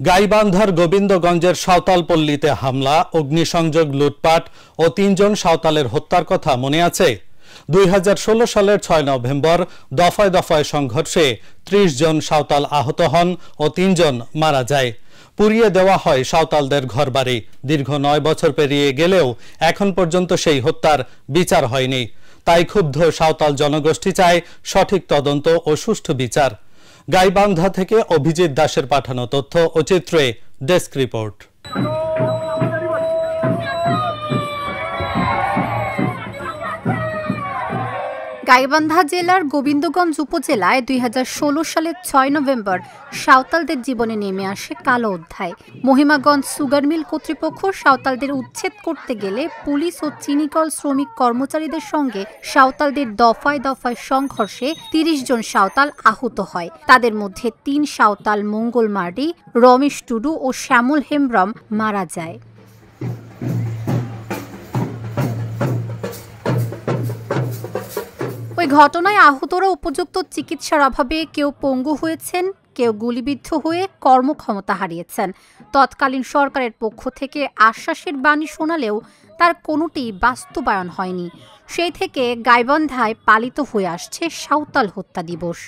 গাইবান্ধার গোবিন্দগঞ্জের সাঁওতালপল্লীতে হামলা, অগ্নিসংযোগ, লুটপাট ও ৩ জন সাঁওতালের হত্যার কথা মনে আছে? ২০১৬ সালের ৬ নভেম্বর দফায় দফায় সংঘর্ষে ৩০ জন সাঁওতাল আহত হন ও ৩ জন মারা যায়। পুড়িয়ে দেওয়া হয় সাঁওতালদের ঘরবাড়ি। দীর্ঘ ৯ বছর পেরিয়ে গেলেও এখন পর্যন্ত সেই হত্যার বিচার হয়নি। তাই ক্ষুব্ধ সাঁওতাল জনগোষ্ঠী চায় সঠিক তদন্ত ও সুষ্ঠু বিচার। গাইবান্ধা থেকে অভিজিৎ দাসের পাঠানো তথ্য ও চিত্রে ডেস্ক রিপোর্ট। গাইবান্ধা জেলার গোবিন্দগঞ্জ উপজেলায় ২০১৬ সালের ৬ নভেম্বর সাঁওতালদের জীবনে নেমে আসে কালো অধ্যায়। মহিমাগঞ্জ সুগার মিল কর্তৃপক্ষ সাঁওতালদের উচ্ছেদ করতে গেলে পুলিশ ও চিনিকল শ্রমিক কর্মচারীদের সঙ্গে সাঁওতালদের দফায় দফায় সংঘর্ষে ৩০ জন সাঁওতাল আহত হয়। তাদের মধ্যে ৩ সাঁওতাল মঙ্গল মার্ডি, রমেশ টুডু ও শ্যামল হেমব্রম মারা যায়। ওই ঘটনায় আহতরা উপযুক্ত চিকিৎসার অভাবে কেউ পঙ্গু হয়েছেন, কেউ গুলিবিদ্ধ হয়ে কর্মক্ষমতা হারিয়েছেন। তৎকালীন সরকারের পক্ষ থেকে আশ্বাসের বাণী শোনালেও তার কোনোটি বাস্তবায়ন হয়নি। সেই থেকে গাইবান্ধায় পালিত হয়ে আসছে সাঁওতাল হত্যা দিবস।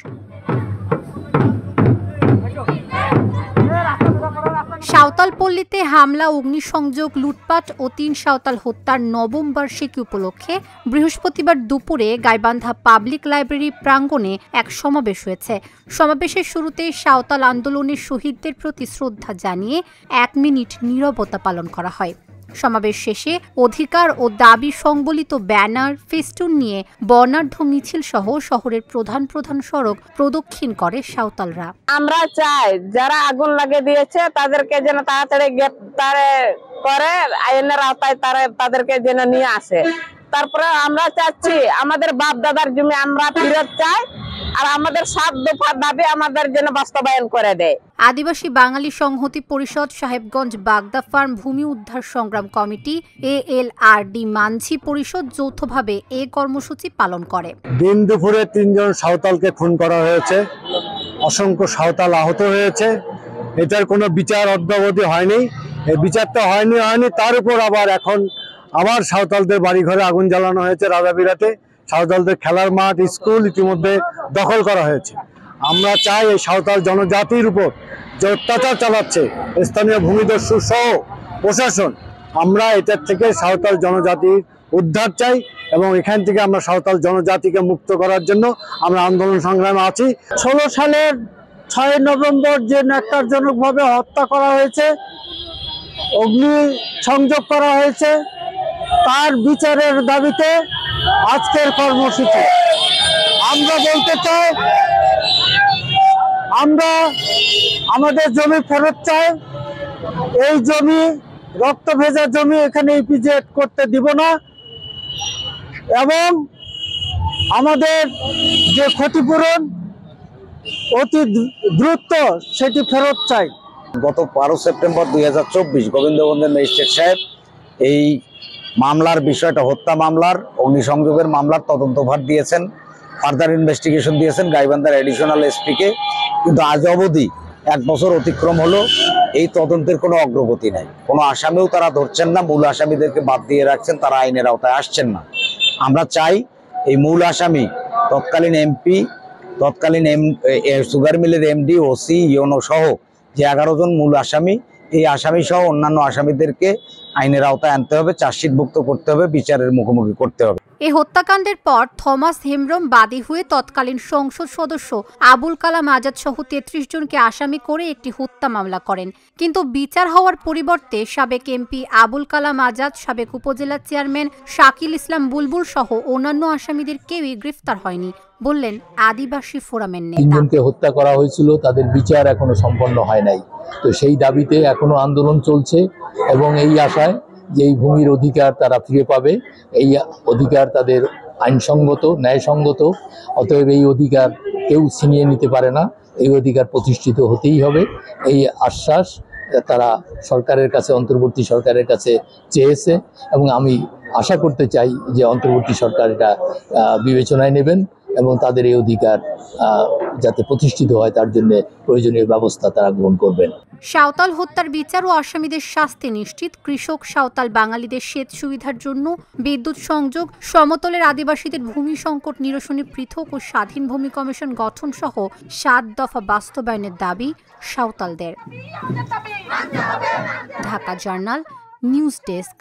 সাঁওতালপল্লীতে হামলা, অগ্নিসংযোগ, লুটপাট ও ৩ সাঁওতাল হত্যার নবম বার্ষিকী উপলক্ষে বৃহস্পতিবার দুপুরে গাইবান্ধা পাবলিক লাইব্রেরি প্রাঙ্গণে এক সমাবেশ হয়েছে। সমাবেশের শুরুতে সাঁওতাল আন্দোলনের শহীদদের প্রতি শ্রদ্ধা জানিয়ে ১ মিনিট নীরবতা পালন করা হয়। সমাবেশ শেষে অধিকার ও দাবি সংবলিত ব্যানার, ফেস্টুন নিয়ে বর্ণাঢ্য মিছিল সহ শহরের প্রধান প্রধান সড়ক প্রদক্ষিণ করে সাঁওতালরা। আমরা চাই যারা আগুন লাগিয়ে দিয়েছে তাদেরকে যেন তাড়াতাড়ি গ্রেফতার করে আইনের আওতায় তাদেরকে যেন নিয়ে আসে। তারপরে আমরা চাচ্ছি আমাদের বাপ দাদার জমি আমরা ফেরত চাই, আর আমাদের ৭ দফা দাবি আমাদের জন্য বাস্তবায়ন করে দেয়। আদিবাসী বাঙালি সংহতি পরিষদ, সাহেবগঞ্জ বাগদা ফার্ম ভূমি উদ্ধার সংগ্রাম কমিটি, ALRD মানঝি পরিষদ যৌথভাবে এই কর্মসূচি পালন করে। দিন দুপুরে ৩ জন সাঁওতালকে খুন করা হয়েছে, অসংখ্য সাঁওতাল আহত হয়েছে। এটার কোনো বিচার অদ্যাবধি হয়নি। এই বিচারটা হয়নি তার উপর এখন আবার সাঁওতালদের বাড়িঘরে আগুন জ্বালানো হয়েছে। রাজাবিরাতে সাঁওতালদের খেলার মাঠ, স্কুল ইতিমধ্যে দখল করা হয়েছে। আমরা চাই এই সাঁওতাল জনজাতির উপর যে অত্যাচার চালাচ্ছে স্থানীয় ভূমিদস্যু সহ প্রশাসন, আমরা এটার থেকে সাঁওতাল জনজাতির উদ্ধার চাই এবং এখান থেকে আমরা সাঁওতাল জনজাতিকে মুক্ত করার জন্য আমরা আন্দোলন সংগ্রামে আছি। ১৬ সালের ৬ নভেম্বর যে ন্যাক্কারজনকভাবে হত্যা করা হয়েছে, অগ্নি সংযোগ করা হয়েছে, তার বিচারের দাবিতে আজকের কর্মসূচি। আমরা বলতে চাই আমরা আমাদের জমি ফেরত চাই। এই জমি রক্ত ভেজা জমি, এখানে ইপিজেড করতে দিব না এবং আমাদের যে ক্ষতিপূরণ অতি দ্রুত সেটি ফেরত চাই। গত ১২ সেপ্টেম্বর ২০২৪ গোবিন্দগঞ্জের ম্যাজিস্ট্রেট সাহেব এই মামলার বিষয়টা, হত্যা মামলার, অগ্নিসংযোগের মামলার তদন্তভার দিয়েছেন, ফার্দার ইনভেস্টিগেশন দিয়েছেন গাইবান্ধার অ্যাডিশনাল এসপিকে। কিন্তু আজ অবধি ১ বছর অতিক্রম হলো, এই তদন্তের কোনো অগ্রগতি নাই। কোনো আসামিও তারা ধরছেন না, মূল আসামিদেরকে বাদ দিয়ে রাখছেন, তারা আইনের আওতায় আসছেন না। আমরা চাই এই মূল আসামি, তৎকালীন এমপি, তৎকালীন সুগার মিলের MD, OC, ইউনো সহ যে ১১ জন মূল আসামি, এই আসামি সহ অন্যান্য আসামিদেরকে আইনের আওতায় আনতে হবে, চার্জশিটভুক্ত করতে হবে, বিচারের মুখোমুখি করতে হবে। এই হত্যাকাণ্ডের পর থমাস হেমব্রম বাদী হয়ে তৎকালীন সংসদ সদস্য আবুল কালাম আজাদ সহ ৩৩ জনকে আসামি করে একটি হত্যা মামলা করেন। কিন্তু বিচার হওয়ার পরিবর্তে সাবেক MP আবুল কালাম আজাদ, সাবেক উপজেলা চেয়ারম্যান শাকিল ইসলাম বুলবুল সহ অন্যান্য আসামিদের কেউই গ্রেফতার হয়নি, বললেন আদিবাসী ফোরামের নেতা। ৩ জনকে হত্যা করা হয়েছিল, তাদের বিচার এখনো সম্পন্ন হয় নাই। তো সেই দাবিতে এখনো আন্দোলন চলছে এবং এই আশায় যে এই ভূমির অধিকার তারা ফিরে পাবে, এই অধিকার তাদের আইনসঙ্গত, ন্যায়সঙ্গত। অতএব এই অধিকার কেউ ছিনিয়ে নিতে পারে না, এই অধিকার প্রতিষ্ঠিত হতেই হবে। এই আশ্বাস তারা সরকারের কাছে, অন্তর্বর্তী সরকারের কাছে চেয়েছে এবং আমি আশা করতে চাই যে অন্তর্বর্তী সরকার এটা বিবেচনায় নেবেন এবং তাদের এই অধিকার যাতে প্রতিষ্ঠিত হয় তার জন্য প্রয়োজনীয় ব্যবস্থা তারা গ্রহণ করবেন। সাঁওতাল হত্যার বিচার ও আসামিদের শাস্তি নিশ্চিত, কৃষক সাঁওতাল বাঙালিদের সেচ সুবিধার জন্য বিদ্যুৎ সংযোগ, সমতলের আদিবাসীদের ভূমি সংকট নিরসনে পৃথক ও স্বাধীন ভূমি কমিশন গঠন সহ 7 দফা বাস্তবায়নের দাবি সাঁওতালদের। Dhaka journal, news desk.